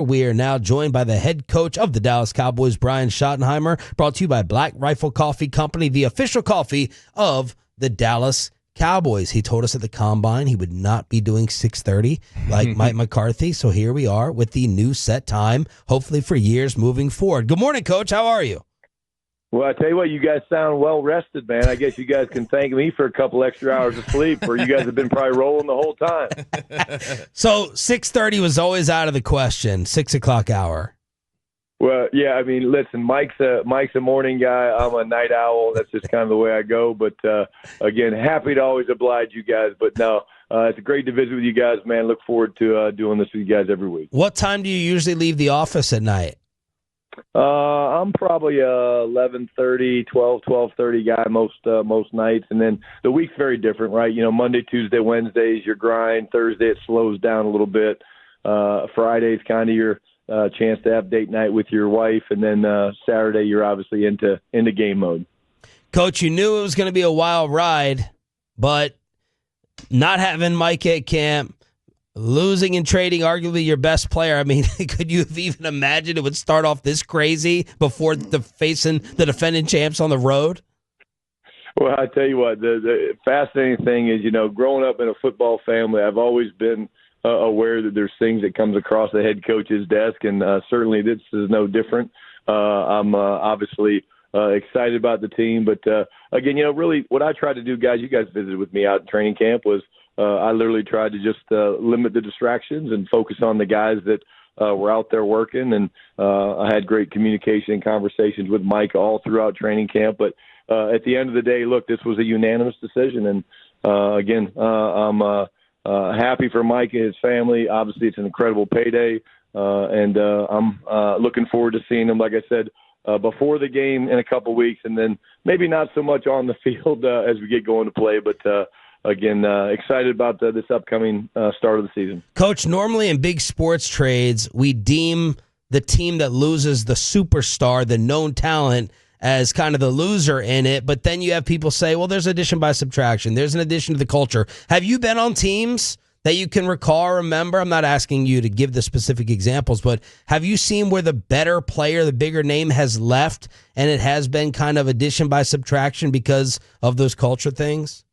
We are now joined by the head coach of the Dallas Cowboys, Brian Schottenheimer, brought to you by Black Rifle Coffee Company, the official coffee of the Dallas Cowboys. He told us at the Combine he would not be doing 6:30 like Mike McCarthy, so here we are with the new set time, hopefully for years moving forward. Good morning, Coach. How are you? Well, I tell you what, you guys sound well-rested, man. I guess you guys can thank me for a couple extra hours of sleep, or you guys have been probably rolling the whole time. So 6:30 was always out of the question, 6 o'clock hour. Well, yeah, I mean, listen, Mike's a morning guy. I'm a night owl. That's just kind of the way I go. But, again, happy to always oblige you guys. But, no, it's great to visit with you guys, man. Look forward to doing this with you guys every week. What time do you usually leave the office at night? I'm probably 11:30, 12:30 guy most nights, and then the week's very different, right? You know, Monday, Tuesday, Wednesdays your grind. Thursday it slows down a little bit. Friday's kind of your chance to have date night with your wife, and then Saturday you're obviously into game mode. Coach, you knew it was going to be a wild ride, but not having Mike at camp, losing and trading arguably your best player. I mean, could you have even imagined it would start off this crazy before facing the defending champs on the road? Well, I tell you what, the fascinating thing is, you know, growing up in a football family, I've always been aware that there's things that comes across the head coach's desk, and certainly this is no different. I'm obviously excited about the team, but again, you know, really what I tried to do, guys, you guys visited with me out in training camp, was I literally tried to just limit the distractions and focus on the guys that were out there working. And I had great communication and conversations with Mike all throughout training camp. But at the end of the day, look, this was a unanimous decision. And again, I'm happy for Mike and his family. Obviously, it's an incredible payday. And I'm looking forward to seeing him, like I said, before the game in a couple weeks, and then maybe not so much on the field as we get going to play. But again, excited about this upcoming start of the season. Coach, normally in big sports trades, we deem the team that loses the superstar, the known talent, as kind of the loser in it. But then you have people say, well, there's addition by subtraction. There's an addition to the culture. Have you been on teams that you can recall or remember? I'm not asking you to give the specific examples, but have you seen where the better player, the bigger name has left, and it has been kind of addition by subtraction because of those culture things?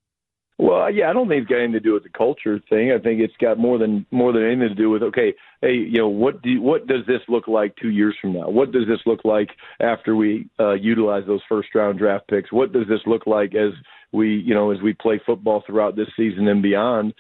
Well, yeah, I don't think it's got anything to do with the culture thing. I think it's got more than anything to do with, okay, hey, you know, what does this look like 2 years from now? What does this look like after we utilize those first round draft picks? What does this look like as we play football throughout this season and beyond?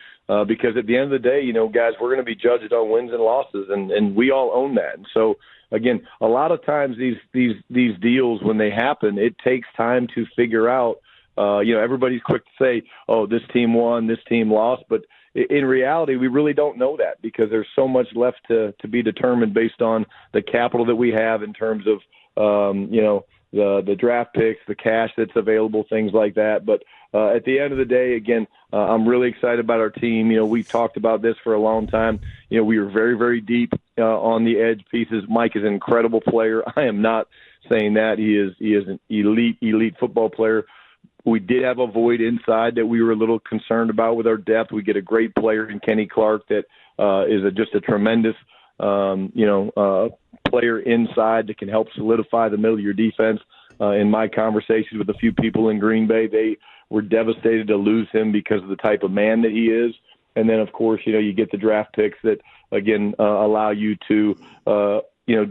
Because at the end of the day, you know, guys, we're going to be judged on wins and losses, and we all own that. And so, again, a lot of times these deals, when they happen, it takes time to figure out. You know, everybody's quick to say, oh, this team won, this team lost. But in reality, we really don't know that, because there's so much left to be determined based on the capital that we have in terms of, you know, the draft picks, the cash that's available, things like that. But at the end of the day, again, I'm really excited about our team. You know, we talked about this for a long time. You know, we were very, very deep on the edge pieces. Mike is an incredible player. I am not saying that. He is an elite football player. We did have a void inside that we were a little concerned about with our depth. We get a great player in Kenny Clark that is just a tremendous, player inside that can help solidify the middle of your defense. In my conversations with a few people in Green Bay, they were devastated to lose him because of the type of man that he is. And then, of course, you know, you get the draft picks that, again, allow you to,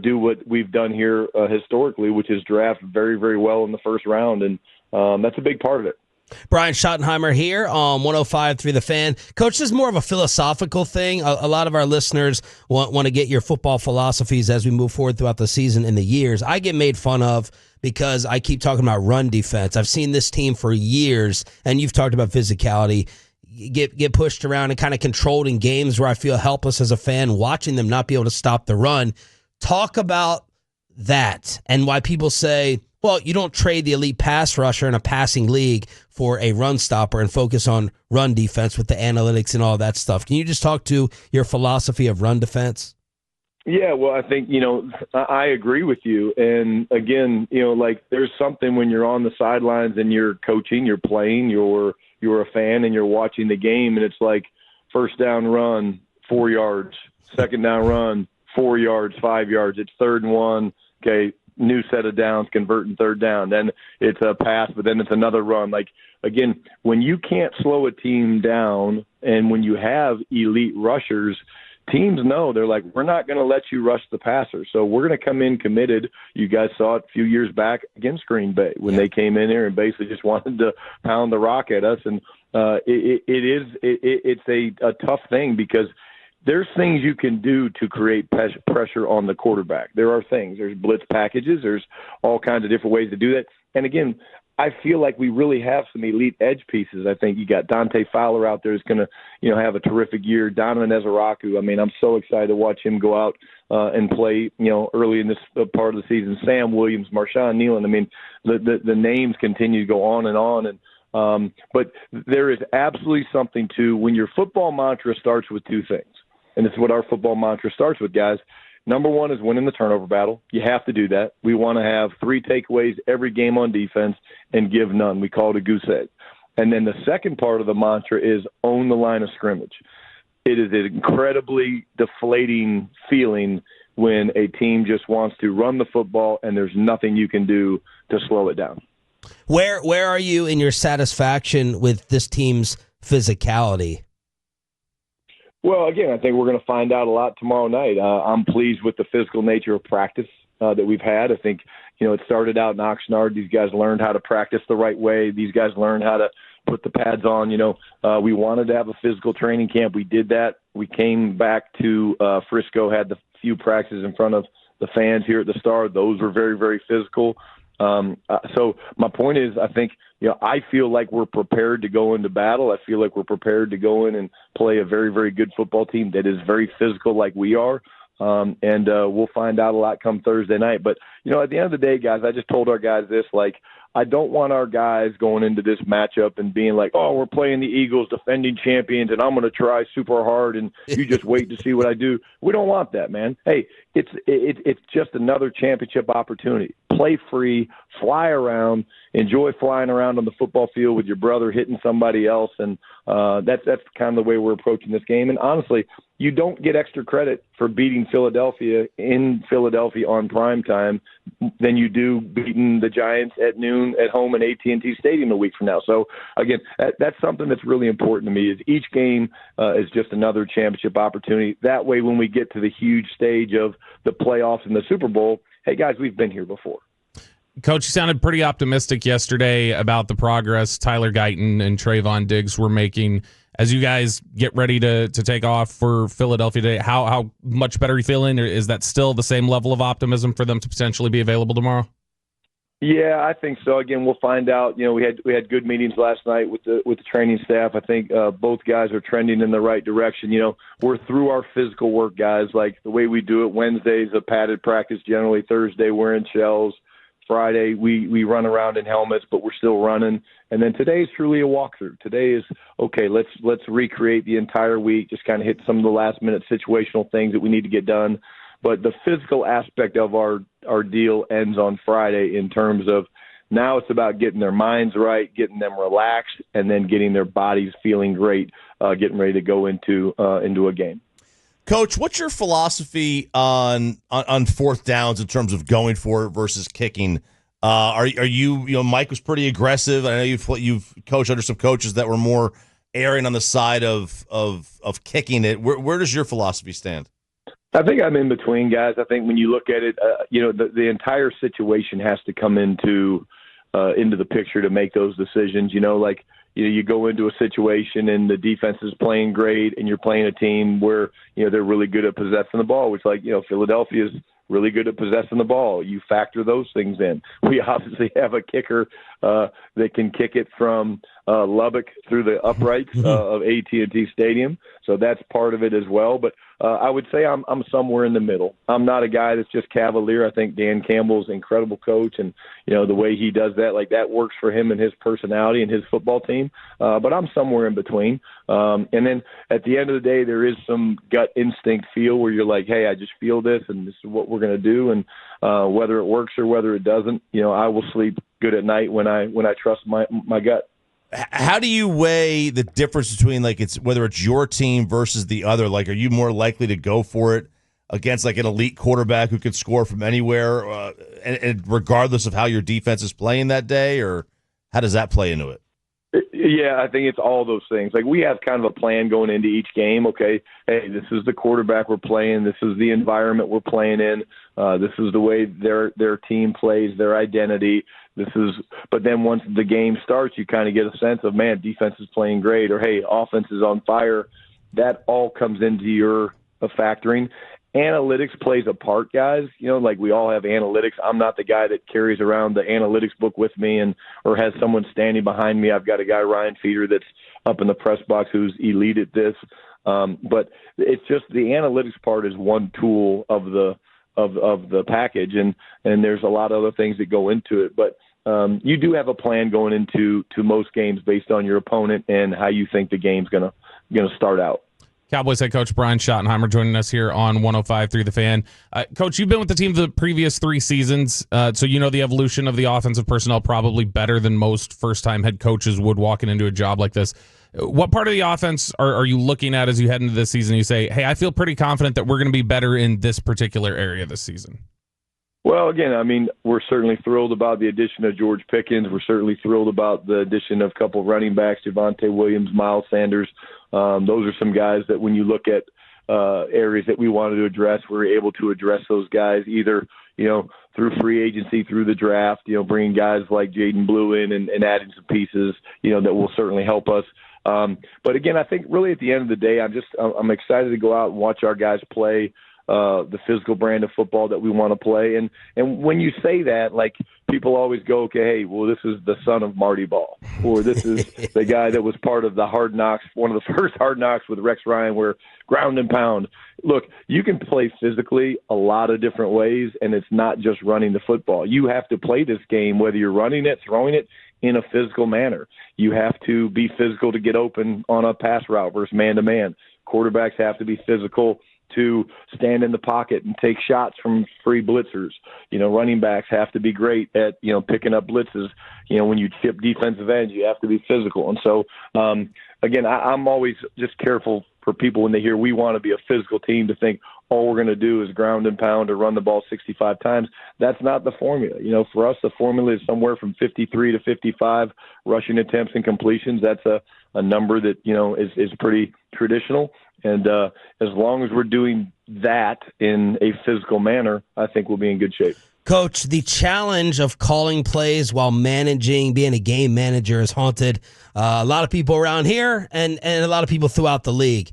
do what we've done here historically, which is draft very, very well in the first round. And that's a big part of it. Brian Schottenheimer here on 105.3 The Fan. Coach, this is more of a philosophical thing. A lot of our listeners want to get your football philosophies as we move forward throughout the season and the years. I get made fun of because I keep talking about run defense. I've seen this team for years, and you've talked about physicality, get pushed around and kind of controlled in games where I feel helpless as a fan watching them not be able to stop the run. Talk about that and why people say, well, you don't trade the elite pass rusher in a passing league for a run stopper and focus on run defense with the analytics and all that stuff. Can you just talk to your philosophy of run defense? Yeah, well, I think, you know, I agree with you. And again, you know, like there's something when you're on the sidelines and you're coaching, you're playing, you're a fan and you're watching the game, and it's like first down run, 4 yards, second down run, 4 yards, 5 yards. It's 3rd and 1. Okay, new set of downs, converting 3rd down. Then it's a pass, but then it's another run. Like, again, when you can't slow a team down and when you have elite rushers, teams know, they're like, we're not going to let you rush the passer. So we're going to come in committed. You guys saw it a few years back against Green Bay when they came in here and basically just wanted to pound the rock at us. And it's a tough thing because there's things you can do to create pressure on the quarterback. There are things. There's blitz packages. There's all kinds of different ways to do that. And again, I feel like we really have some elite edge pieces. I think you got Dante Fowler out there who's going to, have a terrific year. Donovan Ezaraku. I mean, I'm so excited to watch him go out and play, early in this part of the season. Sam Williams, Marshawn Nealon. I mean, the names continue to go on and on. And but there is absolutely something to when your football mantra starts with two things. And this is what our football mantra starts with, guys. Number one is winning the turnover battle. You have to do that. We want to have 3 takeaways every game on defense and give none. We call it a goose egg. And then the second part of the mantra is own the line of scrimmage. It is an incredibly deflating feeling when a team just wants to run the football and there's nothing you can do to slow it down. Where are you in your satisfaction with this team's physicality? Well, again, I think we're going to find out a lot tomorrow night. I'm pleased with the physical nature of practice that we've had. I think, it started out in Oxnard. These guys learned how to practice the right way. These guys learned how to put the pads on. We wanted to have a physical training camp. We did that. We came back to Frisco, had the few practices in front of the fans here at the Star. Those were very, very physical. So my point is, I think, I feel like we're prepared to go into battle. I feel like we're prepared to go in and play a very, very good football team that is very physical like we are. And we'll find out a lot come Thursday night. But, at the end of the day, guys, I just told our guys this, I don't want our guys going into this matchup and being like, oh, we're playing the Eagles, defending champions, and I'm going to try super hard, and you just wait to see what I do. We don't want that, man. Hey, it's just another championship opportunity. Play free, fly around, enjoy flying around on the football field with your brother hitting somebody else, and that's kind of the way we're approaching this game. And honestly, you don't get extra credit for beating Philadelphia in Philadelphia on prime time than you do beating the Giants at noon at home in AT&T Stadium a week from now. So, again, that's something that's really important to me is each game is just another championship opportunity. That way, when we get to the huge stage of the playoffs and the Super Bowl, hey, guys, we've been here before. Coach, you sounded pretty optimistic yesterday about the progress Tyler Guyton and Trayvon Diggs were making. As you guys get ready to take off for Philadelphia today, how much better are you feeling? Or is that still the same level of optimism for them to potentially be available tomorrow? Yeah, I think so. Again, we'll find out. We had good meetings last night with the training staff. I think both guys are trending in the right direction. We're through our physical work, guys. Like the way we do it. Wednesday's a padded practice. Generally, Thursday we're in shells. Friday we run around in helmets, but we're still running. And then today is truly a walkthrough. Today is okay. Let's recreate the entire week. Just kind of hit some of the last minute situational things that we need to get done. But the physical aspect of our deal ends on Friday in terms of now it's about getting their minds right, getting them relaxed, and then getting their bodies feeling great, getting ready to go into a game. Coach, what's your philosophy on 4th downs in terms of going for it versus kicking? Are you Mike was pretty aggressive. I know you've coached under some coaches that were more erring on the side of kicking it. Where does your philosophy stand? I think I'm in between, guys. I think when you look at it, the entire situation has to come into the picture to make those decisions. You go into a situation and the defense is playing great and you're playing a team where, they're really good at possessing the ball, which Philadelphia's really good at possessing the ball. You factor those things in. We obviously have a kicker that can kick it from Lubbock through the uprights of AT&T Stadium. So that's part of it as well. But I would say I'm somewhere in the middle. I'm not a guy that's just cavalier. I think Dan Campbell's an incredible coach, and the way he does that, that works for him and his personality and his football team. But I'm somewhere in between. And then at the end of the day, there is some gut instinct feel where you're like, hey, I just feel this, and this is what we're going to do. And whether it works or whether it doesn't, I will sleep good at night when I trust my gut. How do you weigh the difference between whether it's your team versus the other? Are you more likely to go for it against like an elite quarterback who could score from anywhere, and regardless of how your defense is playing that day, or how does that play into it? Yeah, I think it's all those things. Like, we have kind of a plan going into each game. Okay, hey, this is the quarterback we're playing. This is the environment we're playing in. This is the way their team plays, their identity. But then once the game starts, you kind of get a sense of, man, defense is playing great, or hey, offense is on fire. That all comes into your factoring. Analytics plays a part, guys. Like, we all have analytics. I'm not the guy that carries around the analytics book with me or has someone standing behind me. I've got a guy, Ryan Feeder, that's up in the press box who's elite at this. But it's just the analytics part is one tool of the package, and there's a lot of other things that go into it. But you do have a plan going into most games based on your opponent and how you think the game's gonna start out. Cowboys head coach Brian Schottenheimer joining us here on 105.3 The Fan. Coach, you've been with the team the previous 3 seasons, so you know the evolution of the offensive personnel probably better than most first-time head coaches would walking into a job like this. What part of the offense are you looking at as you head into this season? You say, hey, I feel pretty confident that we're going to be better in this particular area this season. Well, again, I mean, we're certainly thrilled about the addition of George Pickens. We're certainly thrilled about the addition of a couple of running backs, Javonte Williams, Miles Sanders. Those are some guys that when you look at areas that we wanted to address, we were able to address those guys either, through free agency, through the draft, bringing guys like Jaden Blue in and adding some pieces, that will certainly help us. But again, I think really at the end of the day, I'm excited to go out and watch our guys play the physical brand of football that we want to play. And when you say that, like, people always go, okay, hey, well, this is the son of Marty Ball, or this is the guy that was part of the Hard Knocks, one of the first Hard Knocks with Rex Ryan, where ground and pound. Look, you can play physically a lot of different ways, and it's not just running the football. You have to play this game, whether you're running it, throwing it, in a physical manner. You have to be physical to get open on a pass route versus man-to-man. Quarterbacks have to be physical to stand in the pocket and take shots from free blitzers. Running backs have to be great at, picking up blitzes. When you chip defensive ends, you have to be physical. And so, again, I'm always just careful for people when they hear we want to be a physical team to think all we're going to do is ground and pound or run the ball 65 times. That's not the formula. For us, the formula is somewhere from 53 to 55 rushing attempts and completions. That's a number that, is pretty traditional. And as long as we're doing that in a physical manner, I think we'll be in good shape. Coach, the challenge of calling plays while managing, being a game manager, has haunted a lot of people around here and a lot of people throughout the league.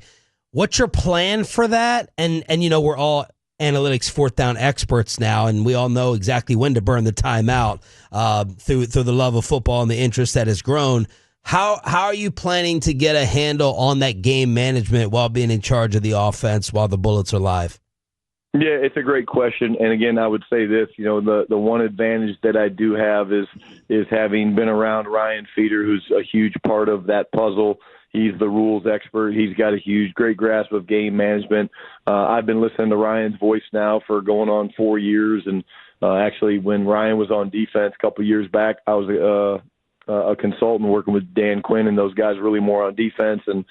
What's your plan for that? And we're all analytics fourth down experts now, and we all know exactly when to burn the timeout through the love of football and the interest that has grown. How are you planning to get a handle on that game management while being in charge of the offense while the Bullets are live? Yeah, it's a great question. And again, I would say this, the one advantage that I do have is having been around Ryan Feeder, who's a huge part of that puzzle. He's the rules expert. He's got a great grasp of game management. I've been listening to Ryan's voice now for going on 4 years. And actually, when Ryan was on defense a couple of years back, I was a consultant working with Dan Quinn and those guys really more on defense. And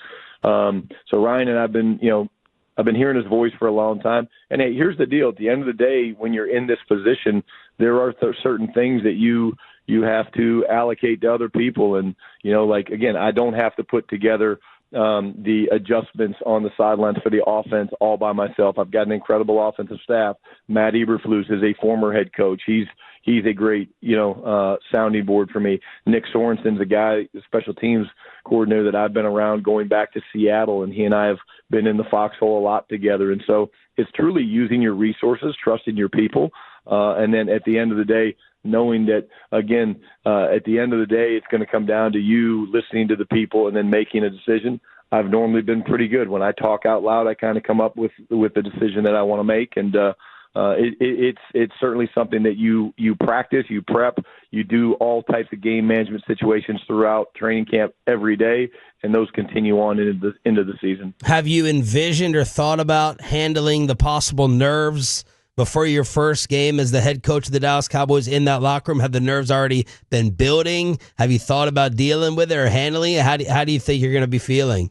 so Ryan and I've been hearing his voice for a long time. And hey, here's the deal. At the end of the day, when you're in this position, there are certain things that you have to allocate to other people. And, again, I don't have to put together the adjustments on the sidelines for the offense all by myself. I've got an incredible offensive staff. Matt Eberflus is a former head coach. He's a great, sounding board for me. Nick Sorensen's a guy, a special teams coordinator that I've been around going back to Seattle, and he and I have been in the foxhole a lot together. And so it's truly using your resources, trusting your people, and then at the end of the day, knowing that, again, at the end of the day, it's going to come down to you listening to the people and then making a decision. I've normally been pretty good. When I talk out loud, I kind of come up with the decision that I want to make. And it's certainly something that you practice, you prep, you do all types of game management situations throughout training camp every day, and those continue on into the season. Have you envisioned or thought about handling the possible nerves before your first game as the head coach of the Dallas Cowboys in that locker room? Have the nerves already been building? Have you thought about dealing with it or handling it? How do you think you're going to be feeling?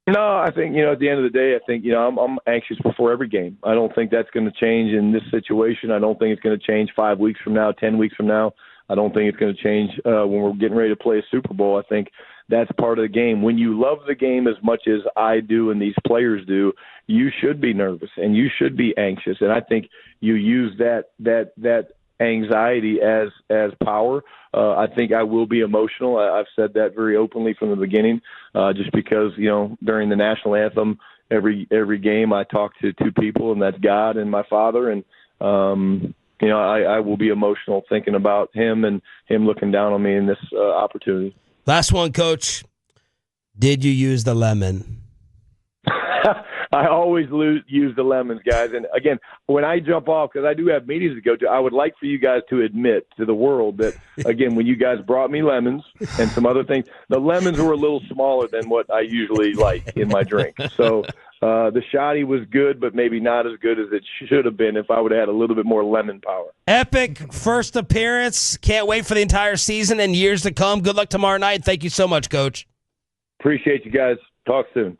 No, I think, at the end of the day, I think, I'm anxious before every game. I don't think that's going to change in this situation. I don't think it's going to change 5 weeks from now, 10 weeks from now. I don't think it's going to change when we're getting ready to play a Super Bowl. I think that's part of the game. When you love the game as much as I do and these players do, you should be nervous and you should be anxious. And I think you use that anxiety as power. I think I will be emotional. I've said that very openly from the beginning, just because, during the national anthem, every game I talk to two people, and that's God and my father. And, I will be emotional thinking about him and him looking down on me in this opportunity. Last one, Coach. Did you use the lemon? I always use the lemons, guys. And again, when I jump off, because I do have meetings to go to, I would like for you guys to admit to the world that, again, when you guys brought me lemons and some other things, the lemons were a little smaller than what I usually like in my drink. So the shotty was good, but maybe not as good as it should have been if I would have had a little bit more lemon power. Epic first appearance. Can't wait for the entire season and years to come. Good luck tomorrow night. Thank you so much, Coach. Appreciate you guys. Talk soon.